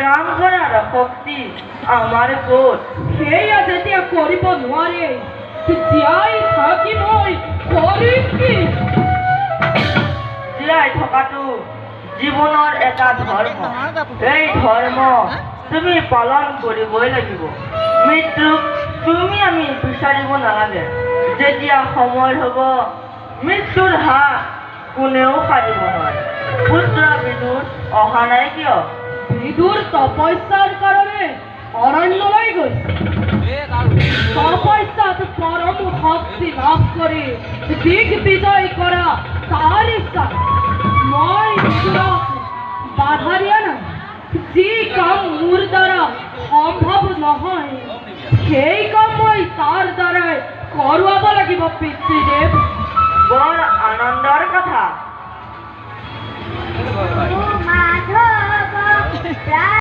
কাম কৰাৰ শক্তি আমাৰ ক'ত? সেয়া যেতিয়া কৰিব নোৱাৰে জীয়াই থাকি মই কৰিম কি? জীয়াই থকাটো জীৱনৰ এটা ধৰ্ম। এই ধৰ্ম তুমি পালন কৰিবই লাগিব। মৃত্যুক তুমি আমি বিচাৰিব নালাগে। যেতিয়া সময় হ'ব মৃত্যুৰ হাত কোনেও সাৰিব নোৱাৰে। পুত্ৰ বিদুৰ অহা নাই কিয়? বিদুৰ তপস্যাৰ কাৰণে অৰণ্যলৈ গৈছে। তপস্যাত পৰম শক্তি লাভ কৰি দিগ বিজয় কৰা তাৰ ইচ্ছা। মই বিদুৰক বাধা দিয়া নাই। যি কাম মোৰ দ্বাৰা সম্ভৱ নহয় সেই কাম মই তাৰ দ্বাৰাই কৰোৱাব লাগিব পিতৃদেৱ। বৰ আনন্দৰ কথা।